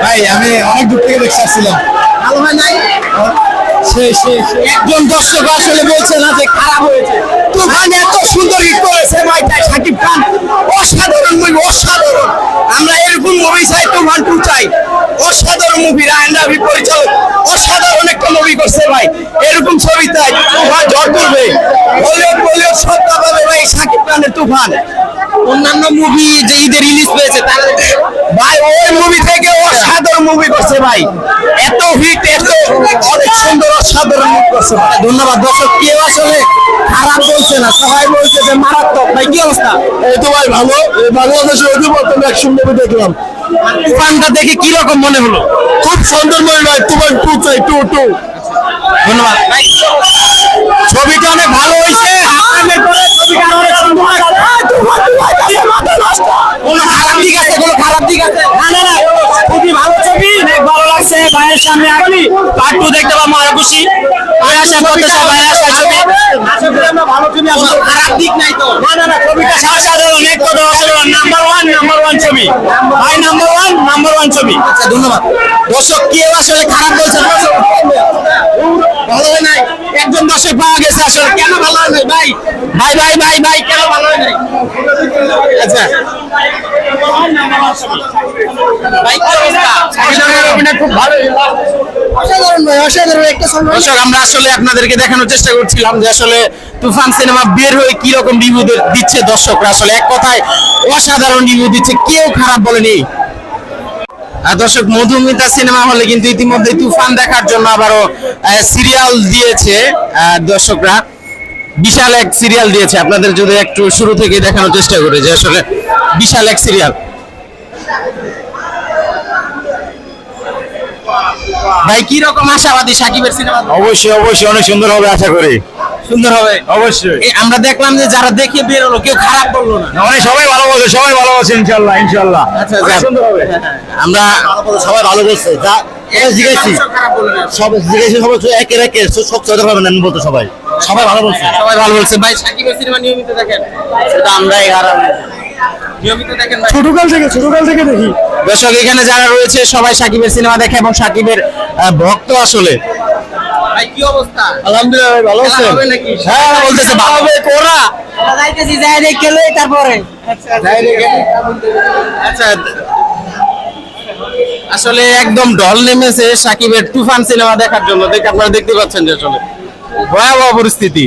ভাই আমি অনেক দূর থেকে দেখতে আসছিলাম, ভালো হয় নাই। একজন দর্শক আসলে বলছে না যে খারাপ হয়েছে। তুফান এত সুন্দর হিট করেছে ভাই, তাই শাকিব খান অসাধারণ মুভি, অসাধারণ। আমরা এরকম মুভি চাই, তুফান 2 চাই। অসাধারণ মুভি, রায়হান রাফি পরিচালক অসাধারণ একটা মুভি করছে ভাই। এরকম ছবি চাই, তুফান ঝড় তুলবে, বলিউড সব পাবে ভাই শাকিব খানের তুফান। অন্যান্য মুভি যে ঈদে রিলিজ পেয়েছে তার ভাই ওই মুভি থেকে অসাধারণ মুভি করছে ভাই, এত হিট, এত অনেক সুন্দর অসাধারণ মুভি করছে ভাই। ধন্যবাদ দর্শক, কেউ আসলে খারাপ বলছে না, সবাই বলছে যে মারাত্মক। ভাই কি অবস্থা? এই তো ভাই ভালো, বাংলাদেশের অধিবর্তন অ্যাকশন মুভি দেখলাম। তুফানটা দেখে কি রকম মনে হলো? খুব সুন্দর মুভি ভাই, তুফান 2 চাই, 2। ধন্যবাদ ভাই। ছবিটা অনেক ভালো হয়েছে, আপনাদের পরে ছবিটা অনেক সুন্দর লাগছে। কোনো খারাপ দিক আছে? কোনো খারাপ দিক আছে? না, খুবই ভালো ছবি, অনেক ভালো লাগছে। ভাইয়ের সামনে আমি পার্ট 2 দেখতে পাবো, আরো খুশি। আমি আশা করতেছি ভাইয়ের আশা ছবি আমরা ভালো ছবি আসবে, খারাপ দিক নাই তো। না, ছবিটা অসাধারণ, এক কথা অসাধারণ। নাম্বার ওয়ান ছবি ভাই, নাম্বার ওয়ান ছবি। আচ্ছা ধন্যবাদ দর্শক, কেউ আসলে খারাপ বলছে না, ভালো হয় নাই। একজন দর্শক পাওয়া গেছে, আসলে কেন ভালো হয় নাই ভাই? ভাই কেন ভালো হয় নাই? আচ্ছা ভাই কি অবস্থা? খুব ভালো, অসাধারণ ভাই, অসাধারণ একটা সময়। দর্শক আমরা আসলে আপনাদেরকে দেখানোর চেষ্টা করছিলাম যে আসলে তুফান সিনেমা বের হয়ে কি রকম রিভিউ দিচ্ছে দর্শকরা। আসলে এক কথায় অসাধারণ রিভিউ দিচ্ছে, কেউ খারাপ বলেনি। দর্শক মধুমিতা সিনেমা হলে কিন্তু ইতিমধ্যে তুফান দেখার জন্য আবারও সিরিয়াল দিয়েছে দর্শকরা, বিশাল এক সিরিয়াল দিয়েছে। আপনাদের যদি একটু শুরু থেকে দেখানোর চেষ্টা করি যে আসলে বিশাল এক সিরিয়াল। ভাই কি রকম আশাবাদী সাকিবের সিনেমা? অবশ্যই অনেক সুন্দর হবে আশা করি। সুন্দর হবে অবশ্যই। আমরা দেখলাম যে যারা দেখে বের হলো কেউ খারাপ বললো না, অনেক সবাই ভালো বলছে ইনশাআল্লাহ। আচ্ছা সুন্দর হবে। আমরা সবাই ভালো বলছে, যা জিজ্ঞাসি সব জিজ্ঞাসি সবাই একে সব চলে পারবেন না বলতে, সবাই ভালো বলছে, সবাই ভালো বলছে। ভাই সাকিবের সিনেমা নিয়মিত দেখেন? সেটা আমরাই হারাম, নিয়মিত দেখেন ভাই? ছোটকাল থেকে দেখি। দর্শক এখানে যারা রয়েছে সবাই সাকিবের সিনেমা দেখে এবং সাকিবের ভক্ত আসলে। ভাই কি অবস্থা? আলহামদুলিল্লাহ ভাই, ভালো আছেন? হ্যাঁ বলতেছে ভালো হবে, কোরা যাইতেছি, যাই দেখে লই তারপরে। আচ্ছা আসলে একদম ঢল নেমেছে সাকিবের তুফান সিনেমা দেখার জন্য। দেখে আপনারা দেখতে পাচ্ছেন যে আসলে ভয়াবহ পরিস্থিতি।